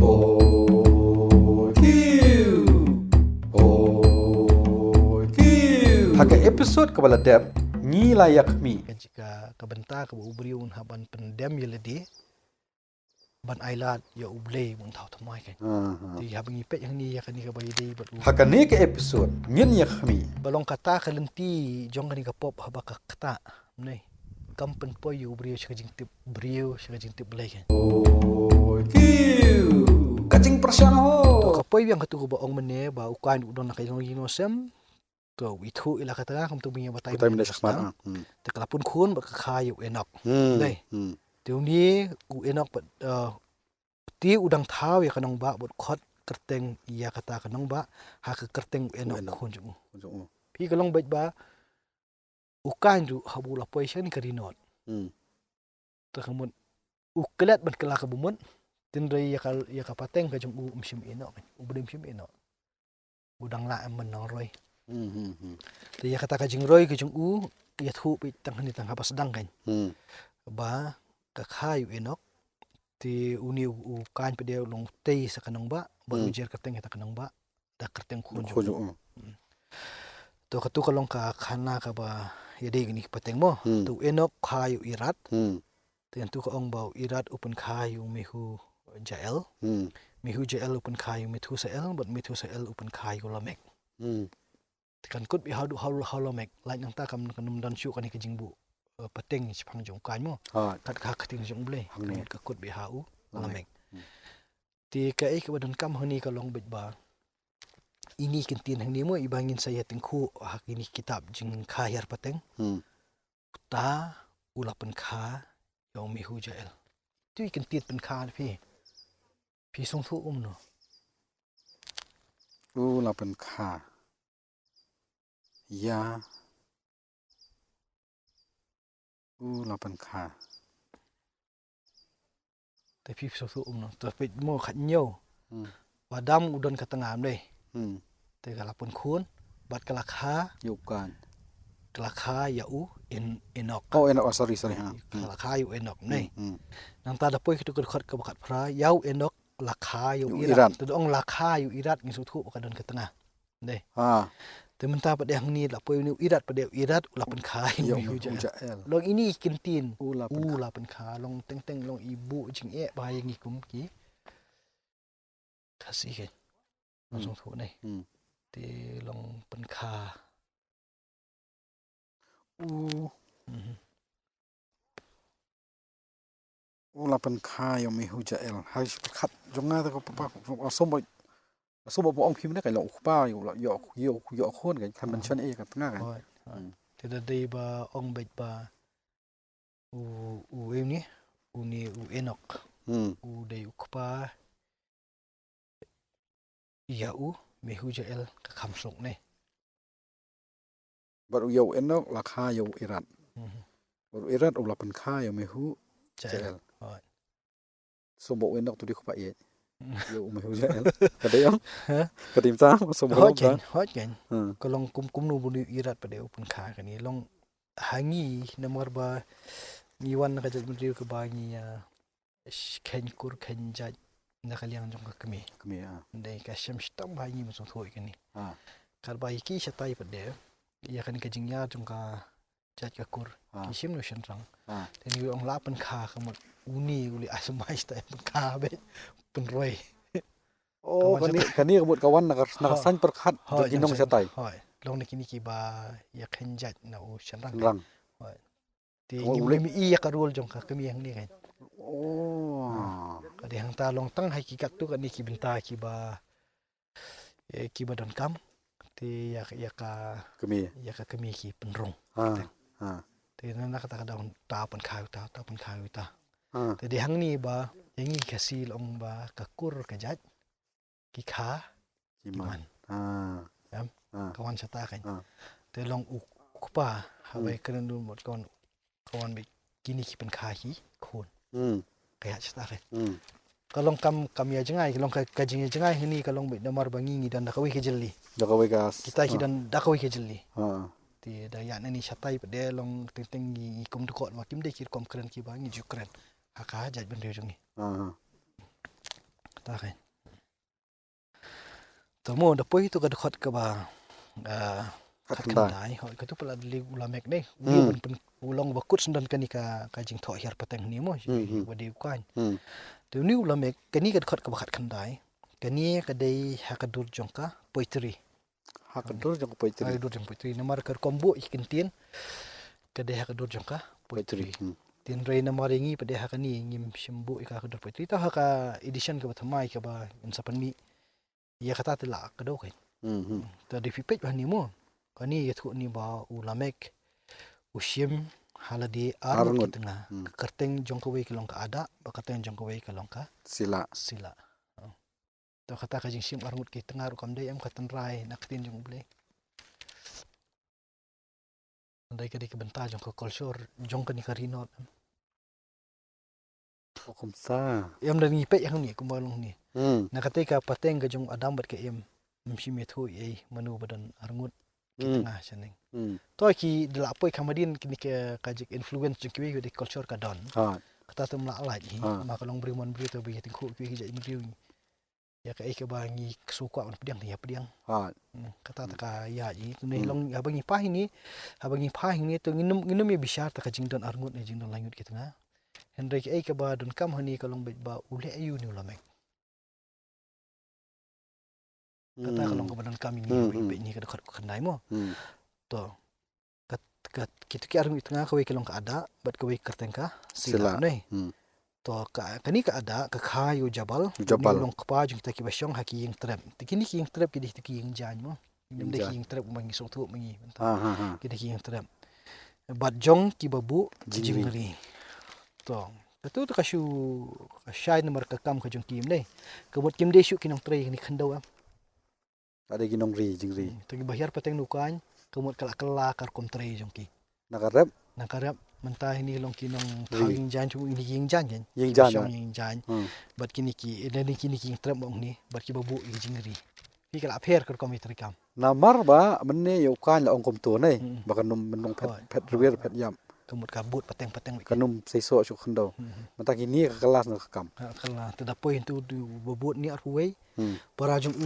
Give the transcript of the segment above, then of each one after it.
Haka episode kabala dep ni layak mi. Jika kebentar ke ubriun haban pendem yeledi ban ailat ya ublei mung tau tamai kan. Ti habang ipet yang ni ya kan ni ka bayi dei bat. Haka ni ke episode ngin yak mi. Balong kata ka lenti jong kan ni ka pop haba ka kata nei. Kampen po yu ubriu shika jingtip briu shika jingtip blei kan. Kacing persiang ho. To ka poy yang katu ba ong mene ba ukain udon na kayo ginosem. To itu ila kata kam tu binya batay. Batay mena sakmar. Te kalapun kun ba kayu enok. Nei. Tiung ni u enok bat ti udang taw ya kanong ba bot khot kerteng iya kata kanong ba ha ka kerteng enok kun ju. Pi kalong bet ba ukan ju habula poy siya ni karinot. Ta kamun uklet ban kala ka bumun tinray ya ka pateng ka jung umsim enok. Ubrim sim enok. Udang la man nang roy. Thì ya kata kajing roy kajing ya thu pi tang ni tang hapas dang kan. Ba ka khayu enok ti uni kan pe dia long tei sa kanang ba ujer kateng ta kanang ba da kerteng khunju. To katu kalong ka khana ka ba ya de ni pateng mo tu enok khayu irat. Ti tu ka ong ba irat upun khayu mihu jael. Mihu jael upun khayu mithu sa el but mithu sa el upun khayu lamek. Kan kut bi how mek like nang ta kam kanum dan syu kan ke jingbu pateng chpang jong kan mo kat kha khating jong ble kan ka kut bi hau lamek ti ka ek badan kam hani ka long bet ba ini kintin hang ni mo ibangin saya tengku hak ini kitab jing khayar pateng ta ulapan kha yong mi hu jael tu kintit pen kha pi song thu no Ulapan kha. Ya. Ulapan kha. Tapi susu no tapi mo khat nyo wadam udon katengam deh te kalapun kun bat kalakha Yukan. kalakha yau enok Oh enok sorry ha. Kalakha yu enok nei nang ta da poi kitu khat ka bakat phra yau enok lakha yu irat. irat ong lakha yu irat ngi suthu bakadon katengah deh te menta pada yang ni la poi ni irat pada irat ulapan kha yu jael long ini kintin ulapan kha long teng long ibu jing ba yang ikum ki kasih ke langsung thu nei ti long pen kha Ulapan kha yang mihu jael. Hai khat jonga ta ko pa som bo ong phim na kai lo pa yo khon kai kan man chan e ka tanga kan. Ti da dei ba ong bet ba u ni u enok u dei ukpa ya mihu jael ka khamsok nei Baru yo enok la kha yo irat. Baru irat ulapan kha yang mihu jael. Sobo enok tu di khpa ye. Yo mihu jael. Kadayam. Kadim ta sobo hot gen kolong kum nu bu irat pada upun kha kan ni long hangi nomor ba niwan ka jat mendriu ke bangi ya ken kur ken jat nakaliang jong ka kemi dei ka syam stam bangi mo song thoi kan ni kar ba ki satai pada ya kan ka jingya jong ka jat ka kur ki sim no shan rang ten yu ong lapan kha ka mo uni uli asmai sta pen kha be pen roi Oh kan ni kabut kawan nak san perkhat inong satai. Hoi long ni kini ki ba ya ken jat na u shan rang. Hoi ti ni mi ya ka rul jong ka kemi yang ni kan. Ada yang ta long tang hai ki kat tu kan ni ki benta ki ba don kam ti ya ka kemi ki penrong. Ti na kata daun ta pen kha ta pen kha ta. Ti di hang ni ba yang ni kasi long ba ka kur ka jat ki kha kiman. Kawan sata kan. Te long ukpa habai keren du mot kawan be kini ki pen kha hi khon. Kayak sata kan. Kalong kam ya jengai kalong ka jing jengai ni kalong be nomor bangi dan dakawi ke jeli. Dakawi gas. Kita hi dan dakawi ke jeli. Ti da ya ni satai pede long teng gi kum dekot makim de ki kom keren ki bangi ju keren. Haka jat ben jongi. taken tomo depois itu kadkhot ke ba kat kendai hoi katu pala li ulamek ne uli pen ulong bakut sendan kanika kajing tho hiar pateng ni mo wadi kan tu ni ulamek kani kadkhot ke bakat kendai kani kadai hakadur jongka poetry hakadur jong poetry hakadur jong poetry namar kar kombo ikintin kadai hakadur jongka poetry tin rei namar ingi pada hakani ngim simbu ika hakadur poetry ta haka edition ke bathamai ke ba insapan mi ya kata tela kado kan ta di pipet bah ni mo kani yathu ni ba ulamek usim haladi arut tengah kerteng jongkawai kelong ka ada ba kerteng jongkawai kelong ka sila to kata kajing sim arut ki tengah rukam dai am katan rai naktin jong ble andai kadi ke benta jong ka culture jong ka ni karinot kom sa yam dan ngipet yang ni kumalong ni na katika pateng ka jong adam bat ke em msimethu ei manu badan arngut kitengah chaneng to ki dela poi kamadin kini ke kajik influence jong kiwi di culture ka don kata tum la lai hi ma kalong brimon bri to bi tingku ki ja imriu ya ka ke bangi suka on pediang ya pediang kata ta ya ji ni long abangi pah ni to nginum ya bisyar ta kajing don arngut ni jing don langut kitengah hendai ke ba don kam hani kalong ba ule ayu ni ulamek kata kalau kebenaran kami ni kada kendai mo to kat kita ki arung tengah kawai kelong ka ada bat kawai kertengka sila nei to kani ka ada ka khayu jabal long kpa jung ta ki basyong haki ying trap tikini ki ying trap ki ying jan mo nim de ki ying trap mangi song tu mangi ki de ki ying trap bat jong ki babu jingri to tu ka shu shai nomor ka kam ka jung kim nei kebut kim de shu kinong trei ni khandau ada ginong ri jingri tagi bahyar pateng nukan kemut kala kar kontrei jongki nakarap mentah ini long kinong kawing jan chu ini ying jan bat kini ki ini kini ki trap mong ni bat ki babu jingri pi kala pher kar komitri kam namar ba menne yo kan la ong kom tu nei bakan num menong pet ruwer pet yam kemut kabut pateng kanum seiso chu khandau mentah kini ka kelas nak kam kala tadapoy tu babut ni arhuwei parajung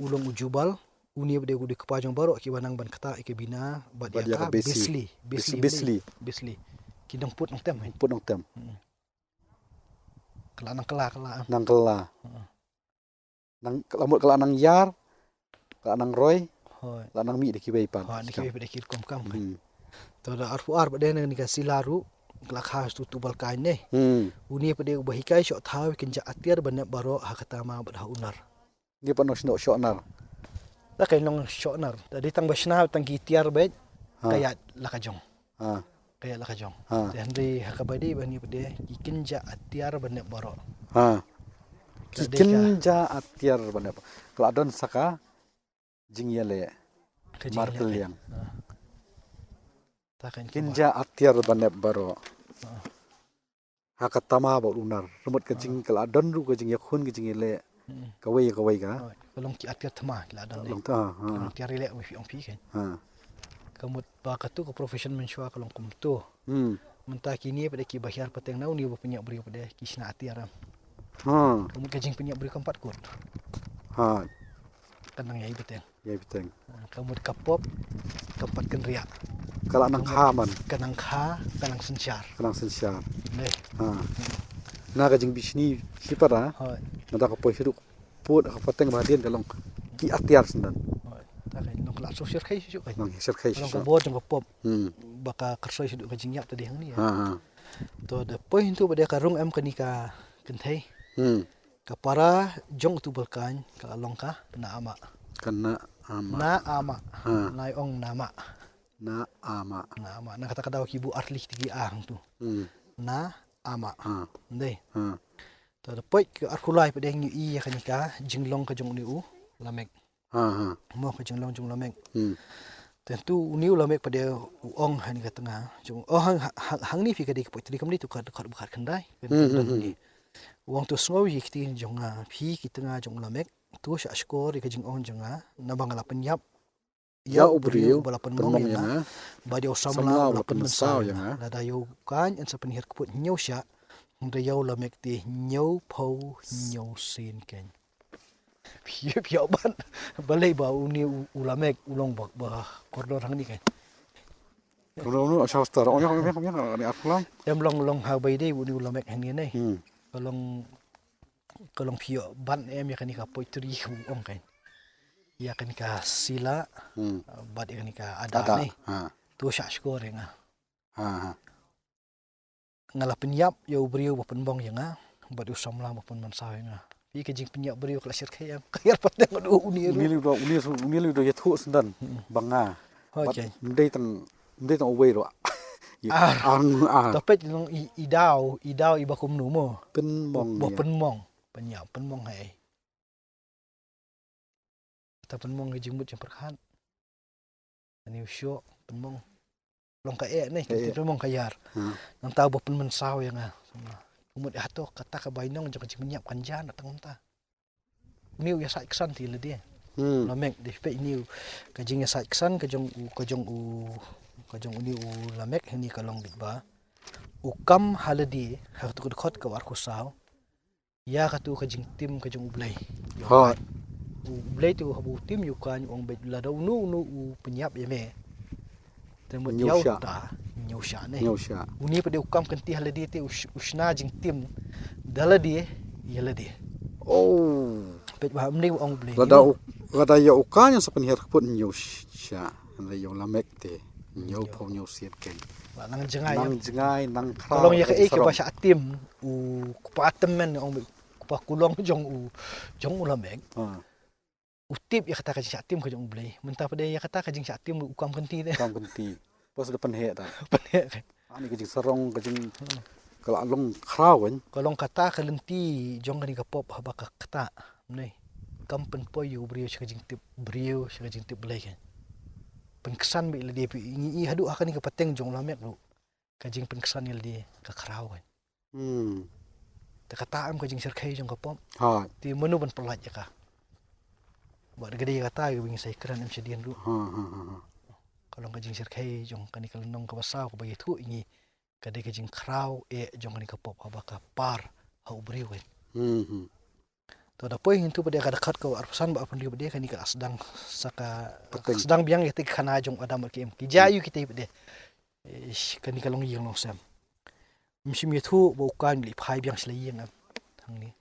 ulong ujubal uni bade gudi kepajong baro ki banang ban kata ke bina bad ya bisli kidong put nong tem kala nang lamut kala nang yar kala nang roy kala nang mi de ki bei pan de ki bei de kom kam to da arfuar bade ni ka silaru kala khas tu tubal kain ne uni bade ubahikai syok thaw kinja atiar ban baro hakatama bad unar ni panos no shonar ta kay long shonar tadi tang basna tang gitiar bet kaya lakajong henry hakabadi bani bade ikinja atiar ban baro ikinja atiar ban kala don saka jingyale markel yang ta kan kinja atiar ban baro hakatama ba unar rumut kajing kala don ru kajing yakhun kajing le kawai ka kalong ki atiar thama la dan long ta tiar le wi ong pi kan kamut ba katu ko profession mensua kalong kum tu mentah kini pada ki bahyar pateng nau ni ba punya beri pada ki sina atiar kamut kajing punya beri keempat kot kanang yai beteng kamut kapop keempat kenria kala nang khaman kanang sensyar nei na kajing bisni sipara mata ko hidup put ka pateng bahadian kalong ki atiar sendan ta kai nong la sosial kai su kai nong sosial kai nong bo jong pop baka kersoi su ka jingyap tadi hang ni to the point tu bade karung am kanika kenthai ka para jong tu berkan ka longka na ama nai ong nama na ama na kata-kata kibu arli tigi ang tu na ama ndai to the point ke arkulai pada ngi iya kanika jinglong ka jong ni u lamek mo ka jinglong jong lamek tentu uni lamek pada uong hani ka tengah jong hang ni fika di poetry kam ni tu ka bukat kendai ni uong tu sngow yikti jong phi ki tengah jong lamek tu sha skor ka jing on jong na bangala penyap ya ubriu balapan mong ya ba dia samla balapan mensau ya da yo kan en sa penhir keput nyau sha Riau lamek ti nyau pau nyau sin ken. Piau ban balai ba uni ulamek ulong ba koridor hang ni ken. Kalau asal star, orang ni apa Em long ha bai dei uni ulamek hang ni nei. Kalong piau ban em ya kan ka poitri ong ken. Ya kan ka sila bat kan ka ada nei. Tu syak skor nga. Ngala penyap yo beriu ba penbong yang bat usam lang ba pen man sa nga. Pi ke jing penyap beriu kala sir khayam. Kayar pateng adu uni uni do yathu sendan banga. Okay. Ndai tan away ro. Tapi long idau ibakum nu mo. Penmong. Ba penmong. Penyap penmong hai. Ta penmong ke jing mut yang perhan. Ani usyo penmong. Long ka ni penmong kayar. Nang tahu ba penmen saw yang umut ato kata ka bainong jang jing menyap kanjan datang ta. Niu ya sa iksan ti le dia. Lamek di pe niu ka jing ya sa iksan ka jong uni lamek ni kalong ba. Ukam haladi ha tu khot ka war ko saw. Ya ka tu ka jing tim ka jong ublay. Ha. Ublay tu habu tim yu kan ong bet la do nu penyap ya me. Temu yau ta nyusha ne. Nyusha. Uni pada ukam kenti haladi te usna jing tim daladi ya ladi. Oh. Pet ba amni ong blay. Lada ya ukanya sa penher pun nyusha. Anda yo lamek te. Nyau pau nyau siat ken. Nang jengai nang kra. Kolong ya ke bahasa tim kupatem men ong kupa kulong jong lamek. Utip ya kata ka jing tim ka jong blay. Mentah pada ya kata ka jing tim ukam kenti te. Ukam kenti. Pas depan he ta. Penhe. Ani ka jing sarong ka jing kalau along krawen. Kolong kata ka lenti jong ka ni ka pop haba ka kata. Nei. Kampen poyo brio ka jing tip brio ka jing tip blay kan. Penkesan bi le dia pi i hadu akan ni ka pateng jong lamek lu. Ka jing penkesan ni le dia ka krawen. Ta kata am ka jing serkai jong ka pop. Ha. Ti menu ban pelat ya ka. Buat gede kata ke bing sai keran em sedian dulu. Kalau kajing serkai jong kani kalendong ka basa ko bagi tu ini kade kajing krau jong kani ka pop abaka par hau beriu kan. To da poin itu pada kada kat ko arsan ba pun dia pada kani ka sedang saka sedang biang ya tik kana jong adam ke em ki jayu kita pada kani kalong yang long sam. Msim itu bukan li phai biang selai yang hang ni.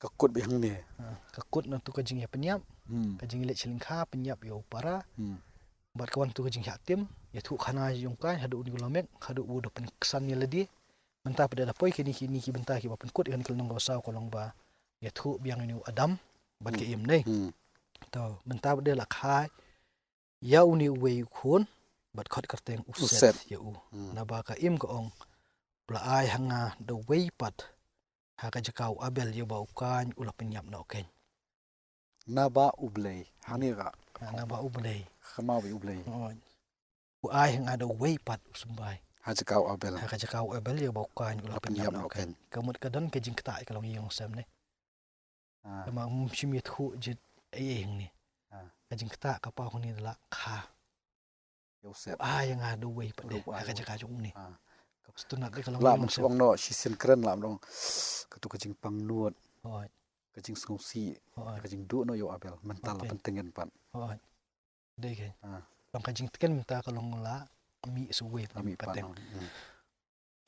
Kakut bihang ni. Kakut na tu kajing ya penyap. Kajing ilet selingkha penyap yo para. Bat kawan tu kajing tim ya tu khana jong kai hadu ni gulamek hadu u depan kesan ni ledi. Mentah pada dapoi kini ki bentah ki bapen kut kan kelong gosau kolong ba. Ya tu biang ni adam bat ke im nei. Tau mentah pada lakhai ya uni uwe khun bat khot kerteng uset ya u. Na ba ka im ko ong pla ai hanga the way pat haka jakau abel yo bau kan ula penyap na oken. Naba ublay. Hani ka. Naba ublay. Khamawi ublay. U ai hang ada way pat usumbai. Hajakau abel. Haka jakau abel yo bau kan ula penyap na oken. Kamut kadan ke jing kta kalong yong sam ne. Kama mshim yethu jit ayeng ni. Ka jing kta ka pa ni la kha. Yo set. Ai hang ada way pat de. Haka jakau jong ni. Stunat de kalong yong sam. Lam no sisen kren lam dong. Katu kajing pangnuat. Hoi. Kajing sngsi. Kajing du no yo abel. Mental la pentengen pan. Hoi. Dei ke. Long kajing teken minta kalong la mi suwe pateng.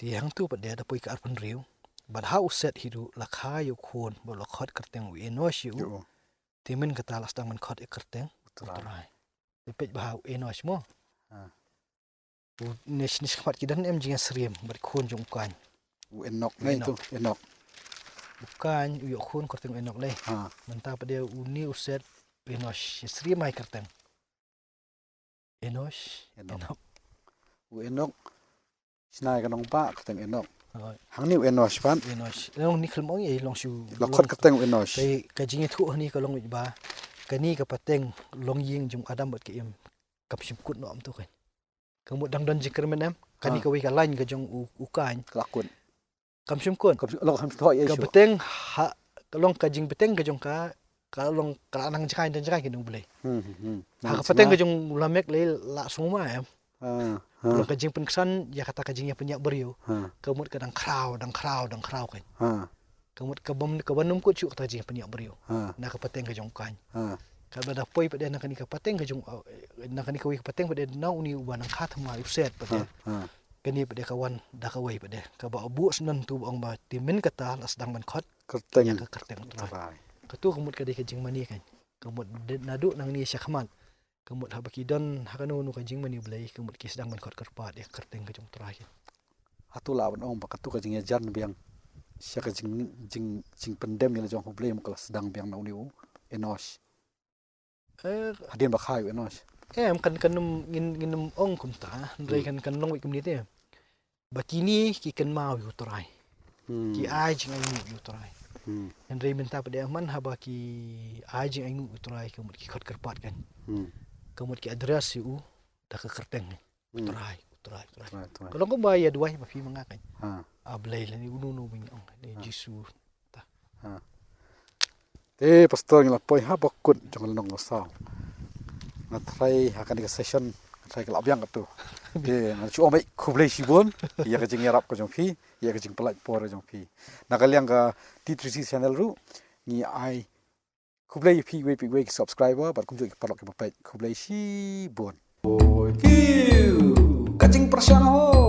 Ti hang tu pada ada poi ka arpan riu. But how set hidu lakha yo khon bo lakhot kerteng u enos yu. Ti men kata las dang man khot kerteng. Utrai. Pepet ba enos mo. Nish khapat kidan em jinga sriem bar khon jong kan. U enok nei tu enok. Bukan u yo khon kerteng enok le. Mentah pada uni uset enos sriem mai kerteng. Enos enok. U enok snai kanong pa kerteng enok. Hang ni u enos pan. Enos. Long ni khlmong ye long su. Lakhot kerteng u enos. Kai ka jinga thu ni ka long ba. Kani ka pateng long ying jong adam bat ke em. Kapsim kut no am tu kan. Kamu dang dan jikir menem kani ka wi ka lain ka jong ukan kelakun kamsim kun lo kam thoi ka beteng ha kalong ka jing beteng ka jong ka kalong ka nang jkai dan jkai kinung bele ha ka beteng ka jong lamek le la suma em Pulang kajing penkesan ya kata kajingnya penyak beriu. Kemut kadang krau kan. Kemut kebanum ku cuk kata kajing penyak beriu. Nak kepateng kajong kan. Kalau dah poi pada nak ni kepateng kajong nak ni kawai kepateng pada nau ni uban ang khat ma uset pada. Kani pada kawan dah kawai pada. Ka ba bu senan tu bang ba timin kata sedang man khot kerteng ya kerteng terai. Katu kemut kadai kajing mani kan. Kemut naduk nang ni syakman. Kemut habaki don hakanu nu kajing mani belai kemut ki sedang man khot kerpat ya kerteng kajong terai. Atu lawan ong bakatu kajing jan biang syak jing pendem yang jong hublem kelas sedang biang nau niu enos. Hadin bakhayu enos. Kan ngin ong kumta ndai kan long wik kumni bakini ki kan mau yu terai. Ki ai jing ai yu terai. Ndai minta pada man habaki ai jing ai yu terai kemut ki khot kerpat kan. Kemut ki address yu dah ke kerteng terai. Kalau kau bayar dua papi mengakai. Ablay lah ni unu binyong ni Jisu. Pastor ngelapoi habakut jangan nong ngosau. Ngatrai akan di session ngatrai kelap yang tu. Ngacu omai kublai sibun. Ia kajing yarap kajong pi. Ia kajing pelaj por kajong pi. Nakaliang ka T3C channel ru ni ai kublai pi we subscriber bar kunjuk parlok ke bapai kublai sibun. Kajing persiang ho.